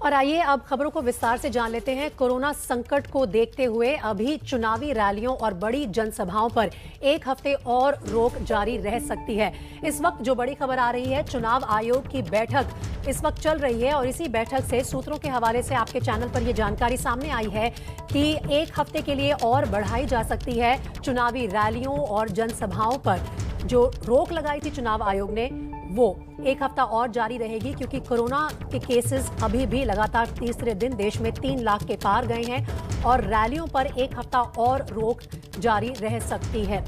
और आइए अब खबरों को विस्तार से जान लेते हैं। कोरोना संकट को देखते हुए अभी चुनावी रैलियों और बड़ी जनसभाओं पर एक हफ्ते और रोक जारी रह सकती है। इस वक्त जो बड़ी खबर आ रही है, चुनाव आयोग की बैठक इस वक्त चल रही है और इसी बैठक से सूत्रों के हवाले से आपके चैनल पर यह जानकारी सामने आई है कि एक हफ्ते के लिए और बढ़ाई जा सकती है चुनावी रैलियों और जनसभाओं पर जो रोक लगाई थी चुनाव आयोग ने, वो एक हफ्ता और जारी रहेगी, क्योंकि कोरोना के केसेस अभी भी लगातार तीसरे दिन देश में 3 लाख के पार गए हैं और रैलियों पर एक हफ्ता और रोक जारी रह सकती है।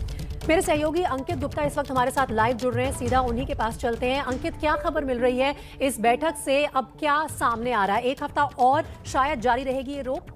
मेरे सहयोगी अंकित गुप्ता इस वक्त हमारे साथ लाइव जुड़ रहे हैं, सीधा उन्हीं के पास चलते हैं। अंकित, क्या खबर मिल रही है इस बैठक से? अब क्या सामने आ रहा है? एक हफ्ता और शायद जारी रहेगी ये रोक?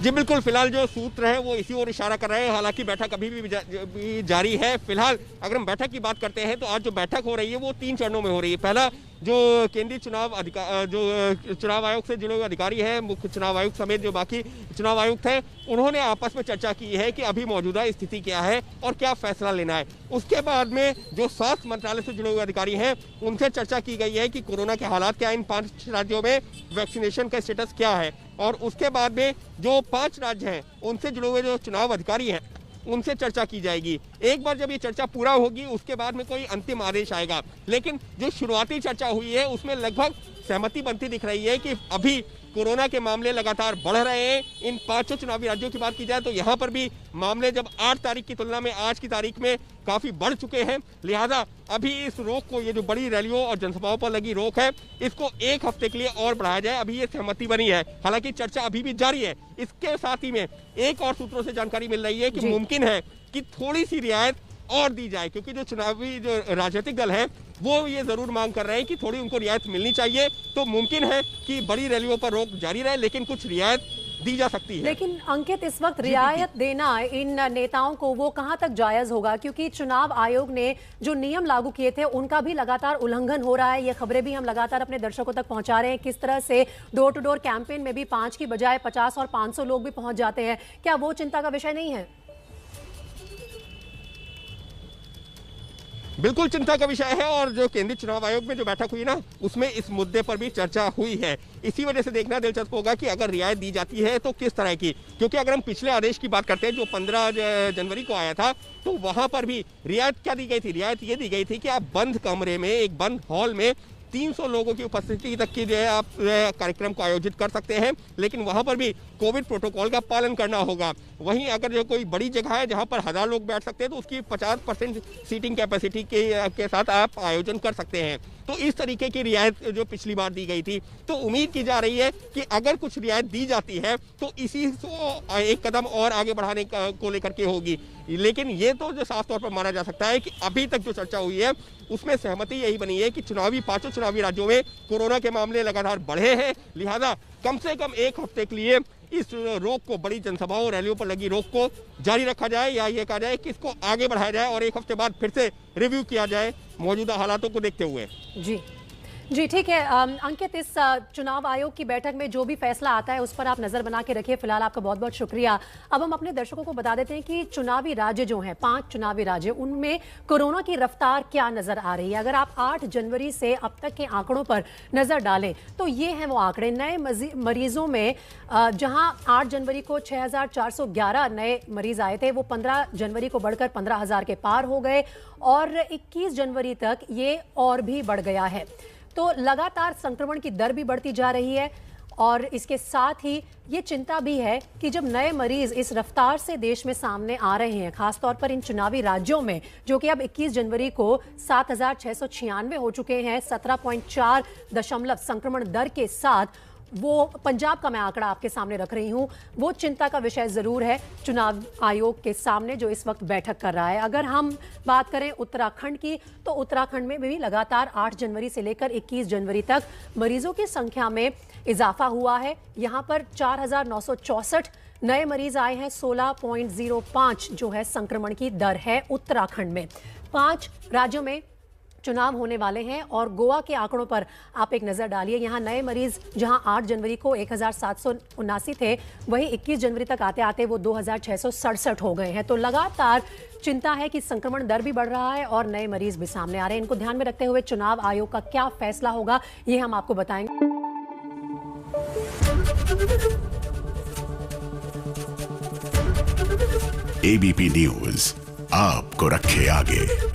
जी बिल्कुल, फिलहाल जो सूत्र है वो इसी ओर इशारा कर रहे हैं। हालांकि बैठक अभी भी जारी है। फिलहाल अगर हम बैठक की बात करते हैं तो आज जो बैठक हो रही है वो 3 चरणों में हो रही है। पहला, जो केंद्रीय चुनाव आयोग से जुड़े हुए अधिकारी हैं, मुख्य चुनाव आयुक्त समेत जो बाकी चुनाव आयुक्त हैं, उन्होंने आपस में चर्चा की है कि अभी मौजूदा स्थिति क्या है और क्या फैसला लेना है। उसके बाद में जो स्वास्थ्य मंत्रालय से जुड़े हुए अधिकारी हैं, उनसे चर्चा की गई है कि कोरोना के हालात क्या है, इन 5 राज्यों में वैक्सीनेशन का स्टेटस क्या है। और उसके बाद में जो 5 राज्य हैं उनसे जुड़े हुए जो चुनाव अधिकारी हैं उनसे चर्चा की जाएगी। एक बार जब ये चर्चा पूरा होगी उसके बाद में कोई अंतिम आदेश आएगा। लेकिन जो शुरुआती चर्चा हुई है उसमें लगभग सहमति बनती दिख रही है कि अभी कोरोना के मामले लगातार बढ़ रहे हैं। इन 5 चुनावी राज्यों की बात की जाए तो यहाँ पर भी मामले जब 8 तारीख की तुलना में आज की तारीख में काफी बढ़ चुके हैं। लिहाजा अभी इस रोक को, ये जो बड़ी रैलियों और जनसभाओं पर लगी रोक है, इसको एक हफ्ते के लिए और बढ़ाया जाए। अभी ये सहमति बनी है, हालांकि चर्चा अभी भी जारी है। इसके साथ ही में एक और सूत्रों से जानकारी मिल रही है कि मुमकिन है कि थोड़ी सी रियायत और दी जाए, क्योंकि जो चुनावी जो राजनीतिक दल है वो ये जरूर मांग कर रहे हैं कि थोड़ी उनको रियायत मिलनी चाहिए। तो मुमकिन है कि बड़ी रैलियों पर रोक जारी रहे, लेकिन कुछ रियायत दी जा सकती है। लेकिन अंकित, इस वक्त रियायत देना इन नेताओं को वो कहां तक जायज होगा? क्योंकि चुनाव आयोग ने जो नियम लागू किए थे उनका भी लगातार उल्लंघन हो रहा है। ये खबरें भी हम लगातार अपने दर्शकों तक पहुंचा रहे हैं, किस तरह से डोर टू डोर कैंपेन में भी 5 की बजाय 50 और 500 लोग भी पहुंच जाते हैं। क्या वो चिंता का विषय नहीं है? बिल्कुल चिंता का विषय है। और जो केंद्रीय चुनाव आयोग में जो बैठक हुई ना, उसमें इस मुद्दे पर भी चर्चा हुई है। इसी वजह से देखना दिलचस्प होगा कि अगर रियायत दी जाती है तो किस तरह की। क्योंकि अगर हम पिछले आदेश की बात करते हैं जो 15 जनवरी को आया था, तो वहां पर भी रियायत क्या दी गई थी? रियायत ये दी गई थी कि आप बंद कमरे में, एक बंद हॉल में 300 लोगों की उपस्थिति तक की जो है आप कार्यक्रम को आयोजित कर सकते हैं, लेकिन वहां पर भी कोविड प्रोटोकॉल का पालन करना होगा। वहीं अगर जो कोई बड़ी जगह है जहां पर 1000 लोग बैठ सकते हैं तो उसकी 50% सीटिंग कैपेसिटी के साथ आप आयोजन कर सकते हैं। तो इस तरीके की रियायत जो पिछली बार दी गई थी, तो उम्मीद की जा रही है कि अगर कुछ रियायत दी जाती है तो इसी को एक कदम और आगे बढ़ाने को लेकर के होगी। लेकिन ये तो जो साफ तौर पर माना जा सकता है कि अभी तक जो चर्चा हुई है उसमें सहमति यही बनी है कि 5 चुनावी राज्यों में कोरोना के मामले लगातार बढ़े हैं। लिहाजा कम से कम एक हफ्ते के लिए इस रोक को, बड़ी जनसभाओं रैलियों पर लगी रोक को जारी रखा जाए, या ये कहा जाए कि इसको आगे बढ़ाया जाए और एक हफ्ते बाद फिर से रिव्यू किया जाए मौजूदा हालातों को देखते हुए। जी ठीक है अंकित, इस चुनाव आयोग की बैठक में जो भी फैसला आता है उस पर आप नजर बना के रखिए। फिलहाल आपका बहुत बहुत शुक्रिया। अब हम अपने दर्शकों को बता देते हैं कि चुनावी राज्य जो हैं, 5 चुनावी राज्य, उनमें कोरोना की रफ्तार क्या नजर आ रही है। अगर आप 8 जनवरी से अब तक के आंकड़ों पर नजर डालें तो ये हैं वो आंकड़े। नए मरीजों में जहां 8 जनवरी को 6411 नए मरीज आए थे, वो 15 जनवरी को बढ़कर 15,000 के पार हो गए और 21 जनवरी तक ये और भी बढ़ गया है। तो लगातार संक्रमण की दर भी बढ़ती जा रही है और इसके साथ ही ये चिंता भी है कि जब नए मरीज इस रफ्तार से देश में सामने आ रहे हैं, खासतौर पर इन चुनावी राज्यों में, जो कि अब 21 जनवरी को 7,696 हो चुके हैं, 17.4% संक्रमण दर के साथ। वो पंजाब का मैं आंकड़ा आपके सामने रख रही हूं। वो चिंता का विषय जरूर है चुनाव आयोग के सामने जो इस वक्त बैठक कर रहा है। अगर हम बात करें उत्तराखंड की, तो उत्तराखंड में भी लगातार 8 जनवरी से लेकर 21 जनवरी तक मरीजों की संख्या में इजाफा हुआ है। यहां पर 4,964 नए मरीज आए हैं। 16.05 जो है संक्रमण की दर है उत्तराखंड में। 5 राज्यों में चुनाव होने वाले हैं और गोवा के आंकड़ों पर आप एक नजर डालिए। यहाँ नए मरीज जहां 8 जनवरी को 1779 थे, वहीं 21 जनवरी तक आते आते वो 2667 हो गए हैं। तो लगातार चिंता है कि संक्रमण दर भी बढ़ रहा है और नए मरीज भी सामने आ रहे हैं। इनको ध्यान में रखते हुए चुनाव आयोग का क्या फैसला होगा, ये हम आपको बताएंगे। एबीपी न्यूज आपको रखे आगे।